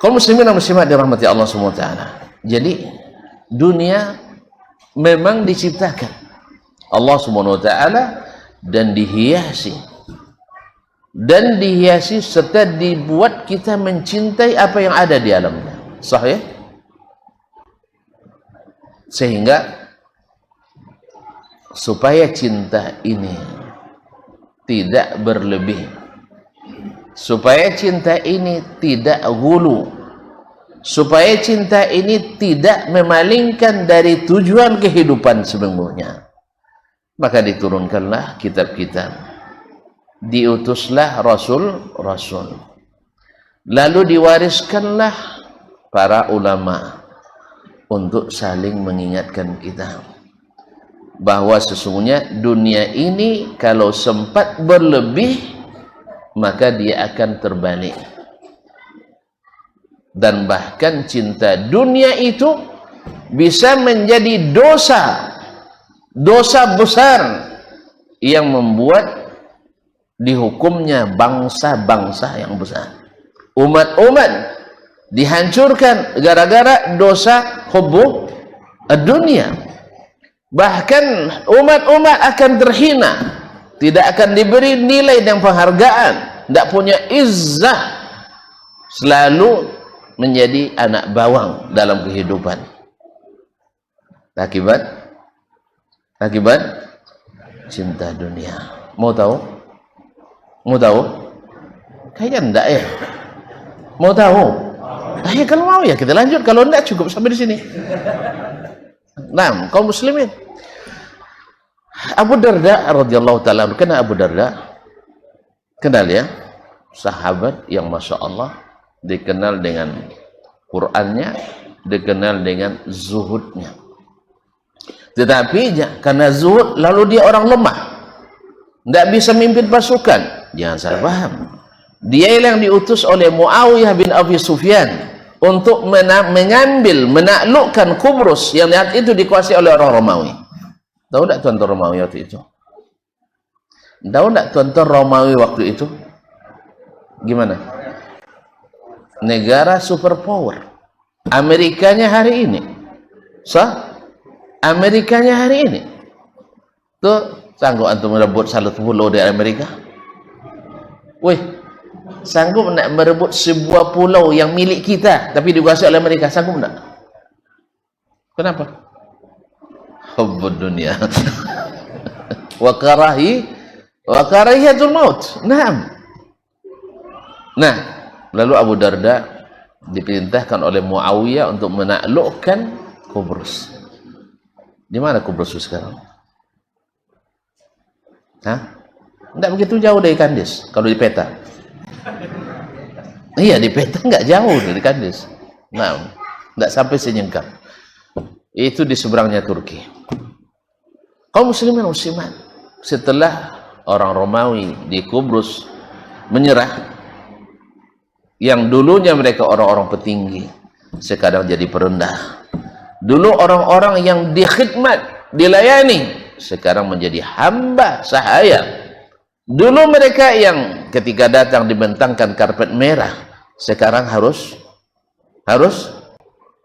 Kaum muslimin dan muslimat dirahmati Allah Subhanahu wa taala. Jadi dunia memang diciptakan Allah Subhanahu wa taala dan dihiasi serta dibuat kita mencintai apa yang ada di alamnya. Sahih? Sehingga supaya cinta ini tidak berlebih, supaya cinta ini tidak gulu, supaya cinta ini tidak memalingkan dari tujuan kehidupan sebelumnya, maka diturunkanlah kitab-kitab, diutuslah rasul-rasul, lalu diwariskanlah para ulama untuk saling mengingatkan kita bahwa sesungguhnya dunia ini kalau sempat berlebih maka dia akan terbalik, dan bahkan cinta dunia itu bisa menjadi dosa besar yang membuat dihukumnya bangsa-bangsa yang besar, umat-umat dihancurkan gara-gara dosa hubbu dunia. Bahkan umat-umat akan terhina, tidak akan diberi nilai dan penghargaan, tidak punya izzah, selalu menjadi anak bawang dalam kehidupan. Akibat cinta dunia. Mau tahu? Kayaknya enggak ya. Mau tahu? Ya kalau mau ya kita lanjut, kalau enggak cukup sampai di sini. Nah, kaum muslimin, Abu Darda radhiyallahu taala, kenal Abu Darda? Kenal ya? Sahabat yang masya Allah dikenal dengan Qur'annya, dikenal dengan zuhudnya. Tetapi karena zuhud lalu dia orang lemah, tidak bisa memimpin pasukan. Jangan salah paham, dia yang diutus oleh Muawiyah bin Abi Sufyan untuk mengambil, menaklukkan Kubrus yang lihat itu dikuasai oleh orang Romawi. Tahu tidak tuan-tuan Romawi waktu itu? Tahu tidak tuan-tuan Romawi waktu itu? Gimana? Negara superpower. Amerikanya hari ini. Amerikanya hari ini. Tuh, sanggup antum merebut satu pulau dari Amerika? Wih, sanggup nak merebut sebuah pulau yang milik kita tapi dikuasai oleh Amerika? Sanggup tak? Kenapa? Hubbud dunia wa karahiyatul maut. Nah, lalu Abu Darda diperintahkan oleh Muawiyah untuk menaklukkan Kubrus. Di mana Kubrus sekarang? Tidak begitu jauh dari Kandis kalau di peta. Iya, di peta nggak jauh dari Kandis. Nah, nggak sampai senyengkang. Itu di seberangnya Turki. Kaum muslimin muslimat, setelah orang Romawi di Kubrus menyerah, yang dulunya mereka orang-orang petinggi, sekarang jadi perendah. Dulu orang-orang yang dikhidmat, dilayani, sekarang menjadi hamba sahaya. Dulu mereka yang ketika datang dibentangkan karpet merah, sekarang harus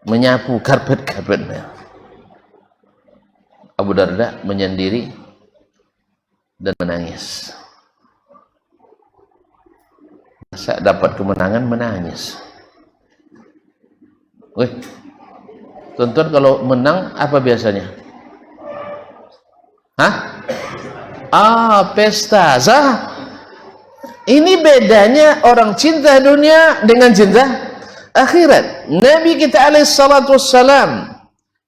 menyapu karpet merah. Abu Darda menyendiri dan menangis. Saat dapat kemenangan menangis. Wih, tonton kalau menang apa biasanya? Pesta. Ini bedanya orang cinta dunia dengan cinta akhirat. Nabi kita alaihissalatu wassalam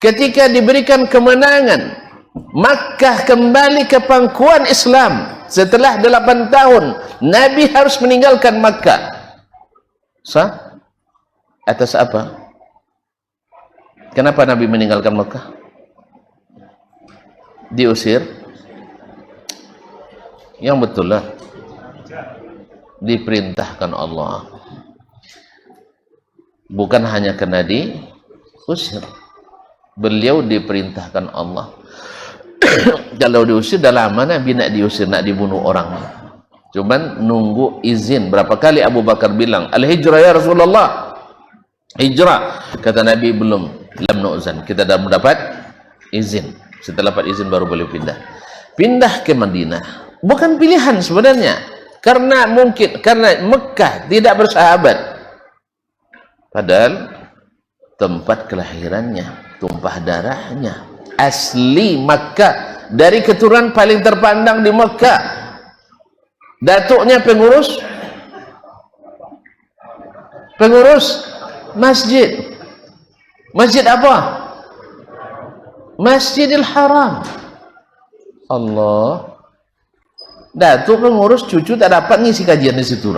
ketika diberikan kemenangan, Makkah kembali ke pangkuan Islam setelah 8 tahun, Nabi harus meninggalkan Makkah. Atas apa? Kenapa Nabi meninggalkan Makkah? Diusir? Yang betul lah, diperintahkan Allah. Bukan hanya karena diusir, beliau diperintahkan Allah. Kalau diusir dah lama Nabi nak diusir, nak dibunuh orang. Cuman nunggu izin. Berapa kali Abu Bakar bilang, al-hijrah ya Rasulullah, hijrah. Kata Nabi, belum, lam nu'zan, kita dah mendapat izin. Setelah dapat izin baru boleh pindah ke Madinah. Bukan pilihan sebenarnya, karena Mekah tidak bersahabat, padahal tempat kelahirannya, tumpah darahnya, asli Mekah, dari keturunan paling terpandang di Mekah. Datuknya pengurus masjid. Masjid apa? Masjidil Haram. Allah. Datuk pengurus, cucu tak dapat ngisi kajian di situ.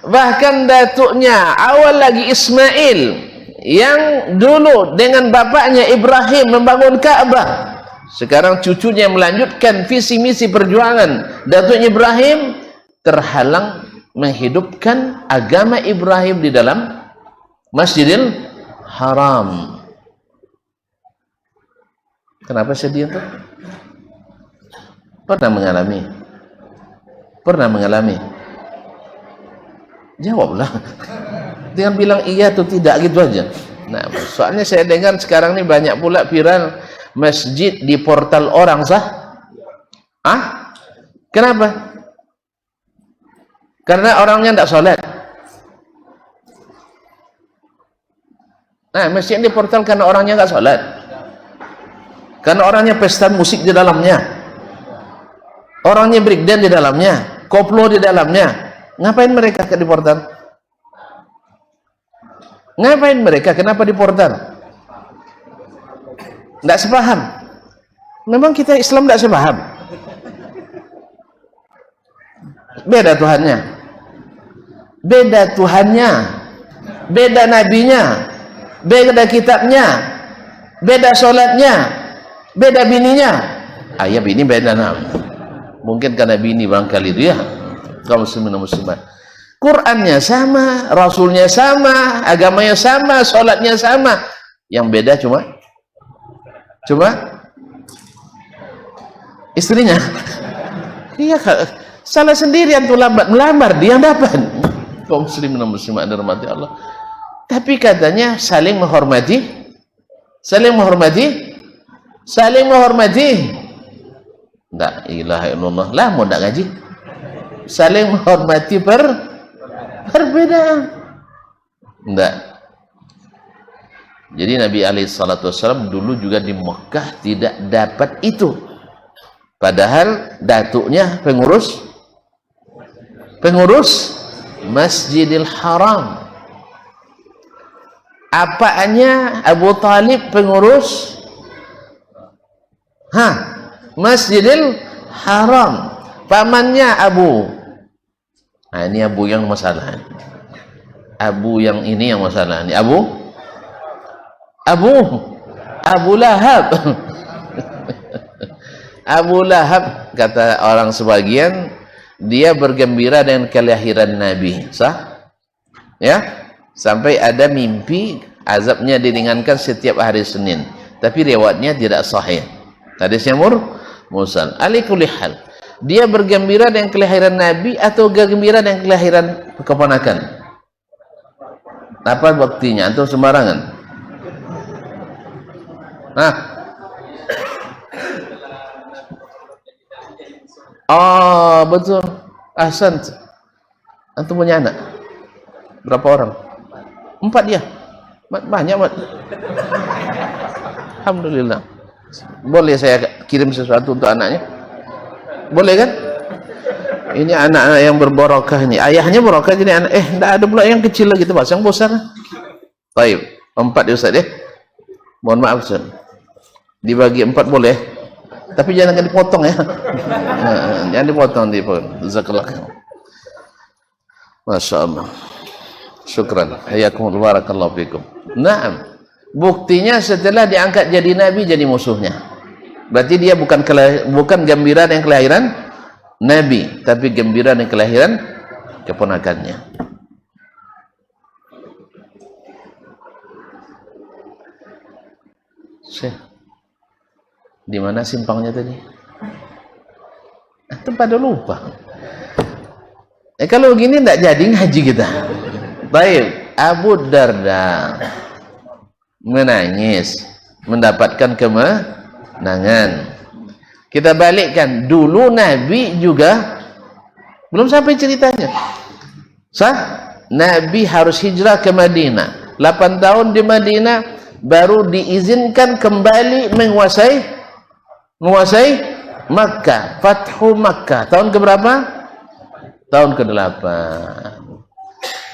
Bahkan datuknya awal lagi Ismail, yang dulu dengan bapaknya Ibrahim membangun Ka'bah. Sekarang cucunya melanjutkan visi misi perjuangan datuknya Ibrahim, terhalang menghidupkan agama Ibrahim di dalam Masjidil Haram. Kenapa sedih itu? Pernah mengalami? Jawablah. Jangan bilang iya atau tidak gitu aja. Nah, soalnya saya dengar sekarang ini banyak pula viral masjid di portal orang sah. Kenapa? Karena orangnya tidak sholat. Nah, masjid di portal karena orangnya nggak sholat. Karena orangnya pesta musik di dalamnya, orangnya breakdance di dalamnya, koplo di dalamnya. Ngapain mereka di portal? Ngapain mereka? Kenapa di portal? Tidak sepaham. Memang kita Islam tidak sepaham. Beda Tuhannya, beda nabinya, beda kitabnya, beda sholatnya, beda bininya. Ayah bini beda nama. Mungkin karena bini barangkali itu ya. Kaum muslimin dan muslimat, Qurannya sama, Rasulnya sama, agamanya sama, sholatnya sama. Yang beda cuma istrinya. Iya, salah sendirian tuh, melamar dia yang dapat. Kaum muslimin dan muslimat dirahmati Allah. Tapi katanya saling menghormati. La ilaha illallah. Lah mau tak ngaji? Saling menghormati perbedaan. Enggak. Jadi Nabi SAW dulu juga di Mekah tidak dapat itu. Padahal datuknya pengurus Masjidil Haram. Apaannya Abu Talib pengurus Masjidil Haram. Pamannya Abu. Nah, ini Abu yang masalah. Abu yang ini yang masalah. Ini Abu Lahab. Abu Lahab, kata orang sebagian, dia bergembira dengan kelahiran Nabi. Sah? Ya? Sampai ada mimpi azabnya diringankan setiap hari Senin. Tapi riwayatnya tidak sahih. Hadisnya mursal. Ali kulli hal. Dia bergembira dengan kelahiran Nabi atau gembira dengan kelahiran keponakan? Apa buktinya? Antum sembarangan. Oh, betul. Ahsan. Antum punya anak? Berapa orang? 4 dia. Banyak, Mat. Alhamdulillah. Boleh saya kirim sesuatu untuk anaknya? Boleh kan? Ini anak-anak yang berbarokah ini. Ayahnya barokah, jadi anak. Tidak ada pula yang kecil lagi tuh, Mas. Yang besar. Baik. 4 ya Ustaz ya. Mohon maaf Ustaz. Dibagi 4 boleh. Tapi jangan dipotong ya. Jangan dipotong. Jazakallah. Masya Allah. Syukran. Hayakumullah, barakallahu fikum. Naam. Buktinya setelah diangkat jadi nabi, jadi musuhnya. Berarti dia bukan gembira dengan kelahiran nabi, tapi gembira dengan kelahiran keponakannya. Di mana simpangnya tadi? Tempat lupa. Kalau begini tidak jadi ngaji kita. Baik, Abu Darda menangis mendapatkan kemenangan. Kita balikkan, dulu Nabi juga belum sampai ceritanya. Nabi harus hijrah ke Madinah. 8 tahun di Madinah baru diizinkan kembali menguasai Makkah. Fathu Makkah tahun keberapa? Tahun ke-8.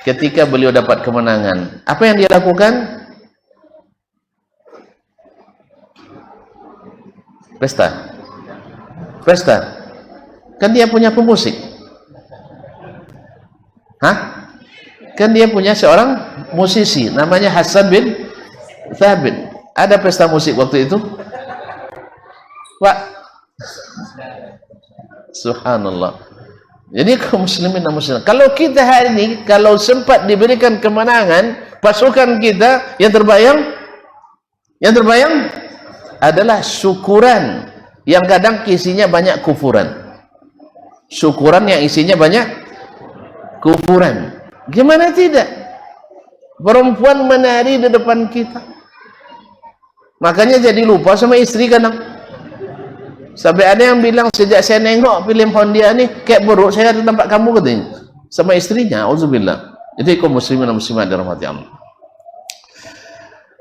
Ketika beliau dapat kemenangan, apa yang dia lakukan? Pesta. Kan dia punya pemusik. Kan dia punya seorang musisi namanya Hasan bin Thabit. Ada pesta musik waktu itu, Pak. Subhanallah. Jadi kaum muslimin dan muslimat, kalau kita hari ini kalau sempat diberikan kemenangan, pasukan kita yang terbayang adalah syukuran yang kadang isinya banyak kufuran. Syukuran yang isinya banyak kufuran. Gimana tidak? Perempuan menari di depan kita. Makanya jadi lupa sama istri kadang. Sampai ada yang bilang, sejak saya nengok film Hondia ni kayak buruk saya di tempat kamu, katanya sama istrinya. Auzubillah. Jadi kaum muslimin dan muslimat dirahmati Allah.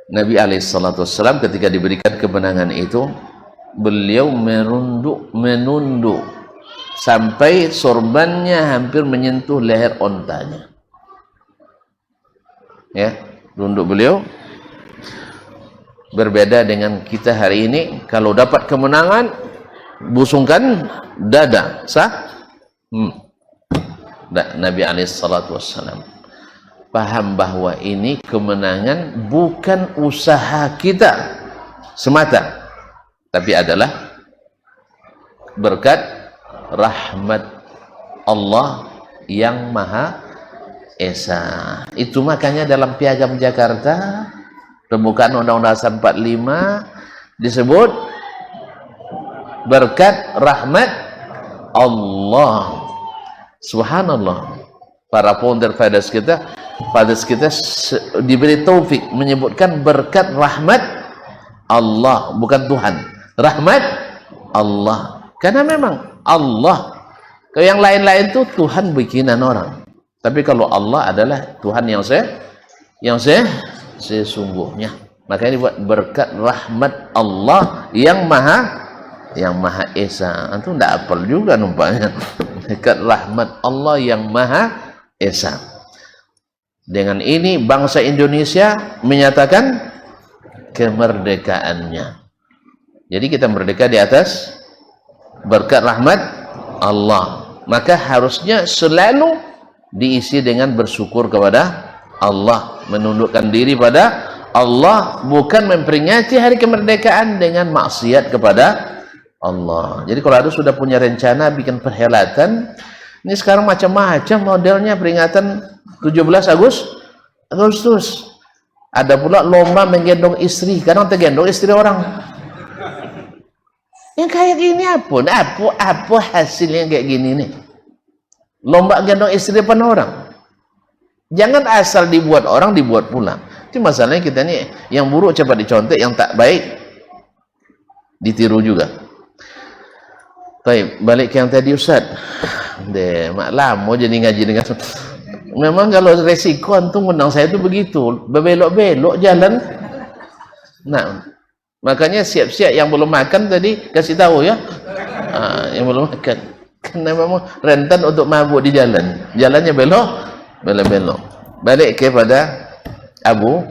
Nabi alaihissalam ketika diberikan kemenangan itu, beliau menunduk sampai sorbannya hampir menyentuh leher ontanya. Ya, tunduk beliau. Berbeda dengan kita hari ini, kalau dapat kemenangan busungkan dada, Nabi alaihissalam paham bahwa ini kemenangan bukan usaha kita semata, tapi adalah berkat rahmat Allah yang Maha Esa. Itu makanya dalam Piagam Jakarta pembukaan Undang-Undang Dasar 45 disebut berkat rahmat Allah. Subhanallah. Para founder fathers kita diberi taufik menyebutkan berkat rahmat Allah, bukan Tuhan. Rahmat Allah. Karena memang Allah. Kalau yang lain-lain itu Tuhan bikinan orang. Tapi kalau Allah adalah Tuhan yang sesungguhnya. Makanya dibuat berkat rahmat Allah yang Maha Esa. Antum tidak hafal juga numpaknya. Dekat rahmat Allah yang Maha Esa. Dengan ini bangsa Indonesia menyatakan kemerdekaannya. Jadi kita merdeka di atas berkat rahmat Allah. Maka harusnya selalu diisi dengan bersyukur kepada Allah, menundukkan diri pada Allah, bukan memperingati hari kemerdekaan dengan maksiat kepada Allah. Jadi kalau ada sudah punya rencana bikin perhelatan, ini sekarang macam-macam modelnya peringatan 17 Agustus. Ada pula lomba menggendong istri, kadang tergendong istri orang. Yang kayak gini apa hasilnya kayak gini nih? Lomba gendong istri depan orang. Jangan asal dibuat orang, dibuat pulang. Itu masalahnya kita nih, yang buruk cepat dicontek, yang tak baik ditiru juga. Baik, balik ke yang tadi Ustaz. Lama jadi ngaji dengan. Memang kalau resiko antum undang saya itu begitu, berbelok-belok jalan. Nah, makanya siap-siap yang belum makan tadi kasih tahu ya. Yang belum makan. Karena memang rentan untuk mabuk di jalan. Jalannya belok-belok. Balik kepada Abu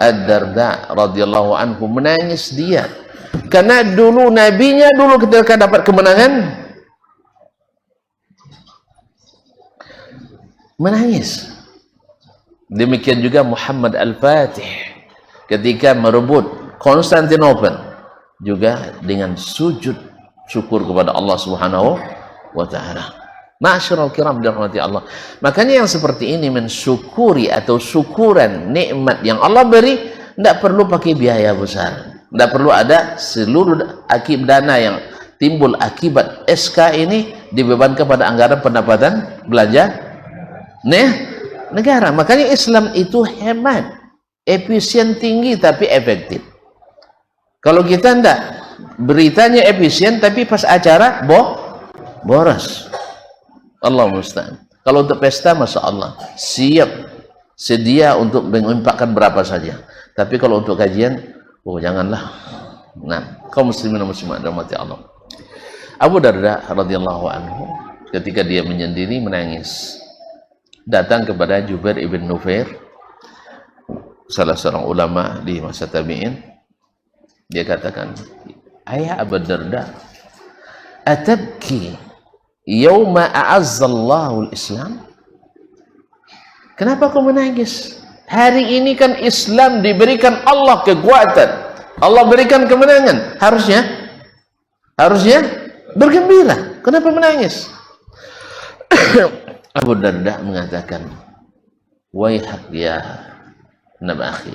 Ad-Darda radhiyallahu anhu, menangis dia. Karena dulu nabinya ketika dapat kemenangan menangis. Demikian juga Muhammad Al-Fatih ketika merebut Konstantinopel juga dengan sujud syukur kepada Allah Subhanahu wa taala. Ma'asyiral kiram dirahmati Allah. Makanya yang seperti ini mensyukuri atau syukuran nikmat yang Allah beri tidak perlu pakai biaya besar. Tidak perlu ada seluruh dana yang timbul akibat SK ini dibebankan pada anggaran pendapatan belanja negara. Makanya Islam itu hemat, efisien tinggi tapi efektif. Kalau kita enggak, beritanya efisien tapi pas acara boros. Allah musta'an. Kalau untuk pesta, masya Allah, siap, sedia untuk menginfakkan berapa saja. Tapi kalau untuk kajian, oh janganlah. Nah, kaum muslimin dan muslimat rahmati Allah. Abu Darda radhiyallahu anhu ketika dia menyendiri menangis, datang kepada Jubair ibn Nufair, salah seorang ulama di masa tabi'in. Dia katakan, ayah Abu Darda, atabki yauma a'azzallahu al-Islam? Kenapa kau menangis? Hari ini kan Islam diberikan Allah kekuatan, Allah berikan kemenangan. Harusnya bergembira. Kenapa menangis? Abu Darda mengatakan, waihak ya nabakhi,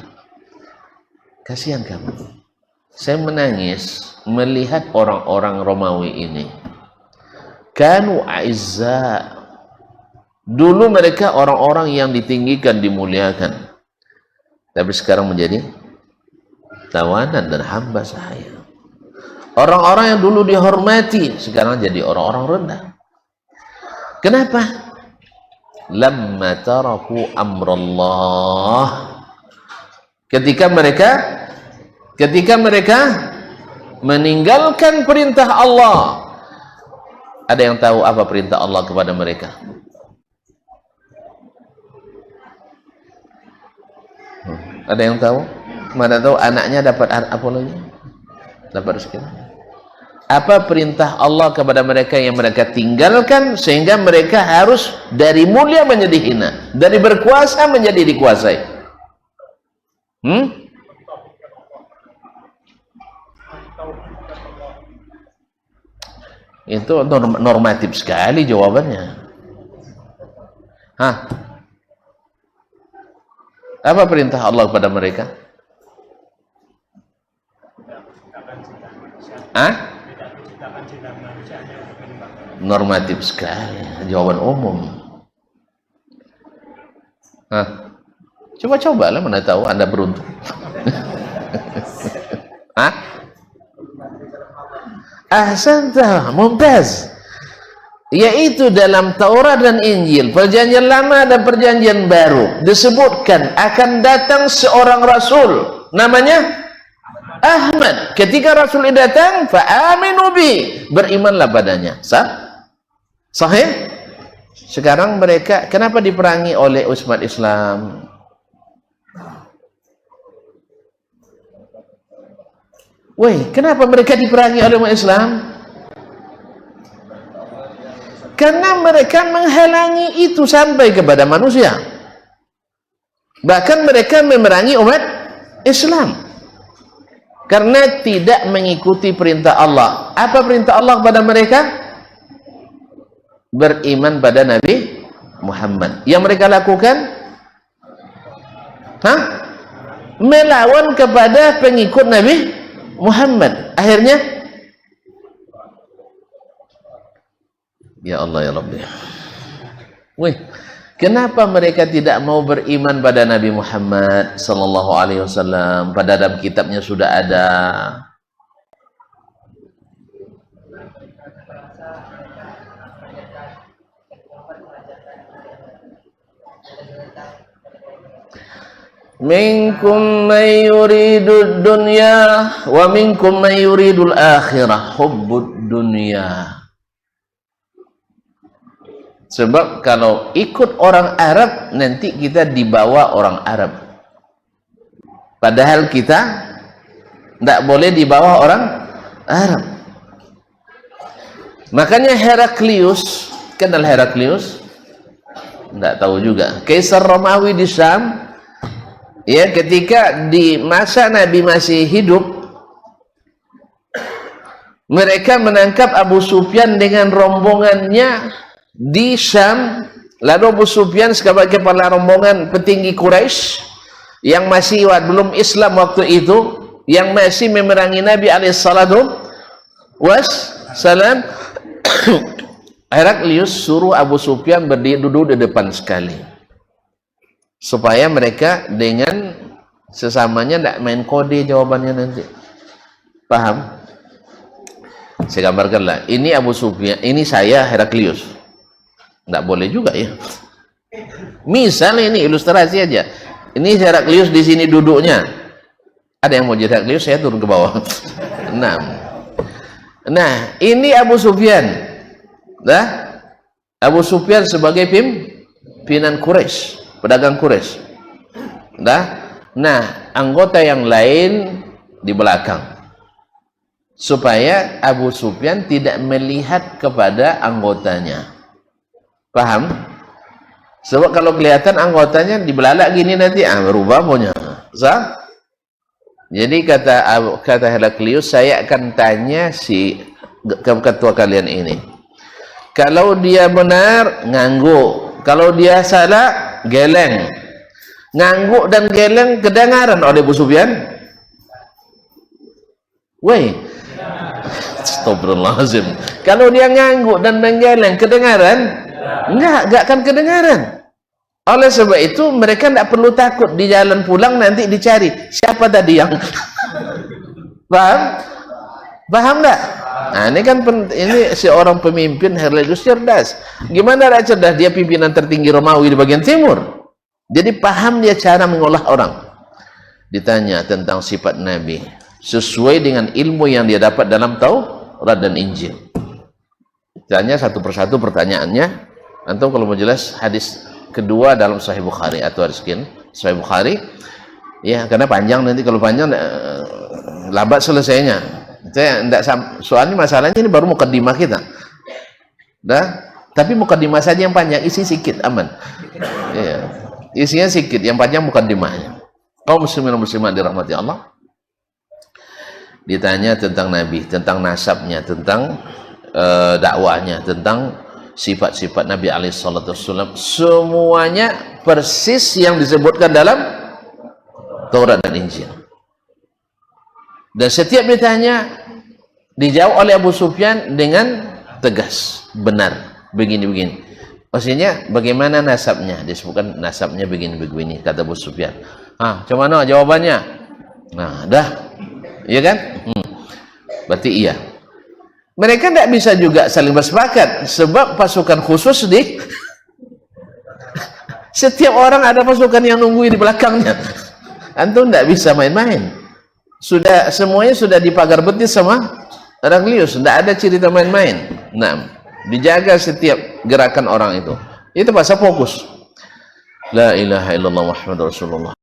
kasihan kamu. Saya menangis melihat orang-orang Romawi ini. Kanu aizza, dulu mereka orang-orang yang ditinggikan, dimuliakan, tapi sekarang menjadi tawanan dan hamba sahaya. Orang-orang yang dulu dihormati sekarang jadi orang-orang rendah. Kenapa? Lamma taraku amrallah, ketika mereka meninggalkan perintah Allah. Ada yang tahu apa perintah Allah kepada mereka? Ada yang tahu? Mana tahu anaknya dapat apa lagi? Dapat rezeki. Apa perintah Allah kepada mereka yang mereka tinggalkan sehingga mereka harus dari mulia menjadi hina, dari berkuasa menjadi dikuasai? Itu normatif sekali jawabannya. Apa perintah Allah kepada mereka? Normatif sekali, jawaban umum. Coba-cobalah, mana tahu Anda beruntung. Ahsanta, mumtaz. Yaitu dalam Taurat dan Injil, perjanjian lama dan perjanjian baru, disebutkan akan datang seorang rasul namanya Ahmad. Ketika rasul datang, fa'aminu bi, berimanlah padanya. Sahih? Sekarang mereka kenapa diperangi oleh umat Islam? Kenapa mereka diperangi oleh umat Islam? Karena mereka menghalangi itu sampai kepada manusia. Bahkan mereka memerangi umat Islam karena tidak mengikuti perintah Allah. Apa perintah Allah kepada mereka? Beriman pada Nabi Muhammad. Yang mereka lakukan melawan kepada pengikut Nabi Muhammad. Akhirnya, ya Allah ya Rabbi, kenapa mereka tidak mau beriman pada Nabi Muhammad sallallahu alaihi wasallam? Pada dalam kitabnya sudah ada. Minkum man yuridud dunya wa minkum man yuridul akhirah, hubbud dunya. Sebab kalau ikut orang Arab, nanti kita dibawa orang Arab. Padahal kita tidak boleh dibawa orang Arab. Makanya Heraklius, kenal Heraklius? Tidak tahu juga. Kaisar Romawi di Syam, ya, ketika di masa Nabi masih hidup, mereka menangkap Abu Sufyan dengan rombongannya di Syam. Lalu Abu Sufyan sebagai kepala rombongan petinggi Quraisy yang masih belum Islam waktu itu, yang masih memerangi Nabi alaihissalatu wassalam, Heraklius suruh Abu Sufyan berdiri duduk di depan sekali, supaya mereka dengan sesamanya tidak main kode jawabannya nanti. Paham? Saya gambarkanlah, ini Abu Sufyan, ini saya Heraklius. Tidak boleh juga ya. Misalnya ini ilustrasi aja. Ini Heraklius di sini duduknya. Ada yang mau jadi Heraklius, saya turun ke bawah. Nah, ini Abu Sufyan. Dah, Abu Sufyan sebagai pimpinan Quraisy, pedagang Quraisy. Dah, nah anggota yang lain di belakang, supaya Abu Sufyan tidak melihat kepada anggotanya. Paham? Sebab kalau kelihatan anggotanya dibelalak gini nanti, berubah punya. Sah? Jadi kata Heraklius, saya akan tanya si ketua kalian ini. Kalau dia benar, ngangguk. Kalau dia salah, geleng. Ngangguk dan geleng kedengaran oleh Abu Sufyan. Woi, astagfirullahaladzim. Kalau dia ngangguk dan menggeleng, kedengaran? Enggak akan kedengaran. Oleh sebab itu, mereka tidak perlu takut di jalan pulang nanti dicari. Siapa tadi yang... Paham? Paham enggak? Nah, ini kan ini seorang pemimpin Heraklius cerdas. Gimana tidak cerdas? Dia pimpinan tertinggi Romawi di bagian timur. Jadi paham dia cara mengolah orang. Ditanya tentang sifat Nabi sesuai dengan ilmu yang dia dapat dalam Taurat dan Injil. Tanya satu persatu pertanyaannya. Antum kalau mau jelas hadis kedua dalam Sahih Bukhari atau hadis Sahih Bukhari. Ya, karena panjang nanti, kalau panjang lambat selesainya. Saya enggak, soalnya masalahnya ini baru mukadimah kita. Dah, tapi mukadimah saja yang panjang, isi sikit aman. Iya. Isinya sikit, yang panjang mukadimahnya. Kaum muslimin dan muslimat dirahmati Allah. Ditanya tentang Nabi, tentang nasabnya, tentang dakwahnya, tentang sifat-sifat Nabi alaihi salatu wassalam. Semuanya persis yang disebutkan dalam Taurat dan Injil. Dan setiap ditanya, dijawab oleh Abu Sufyan dengan tegas, benar, begini-begini. Maksudnya bagaimana nasabnya? Disebutkan nasabnya begini-begini, kata Abu Sufyan. Macam mana jawabannya? Nah, dah, iya kan? Berarti iya. Mereka tidak bisa juga saling bersepakat, sebab pasukan khusus di setiap orang ada pasukan yang nunggu di belakangnya. Antum tidak bisa main-main. Semuanya sudah dipagar betis sama Heraklius, tidak ada cerita main-main. Nah, dijaga setiap gerakan orang itu. Itu pasal fokus. La ilaha illallah Muhammadur Rasulullah.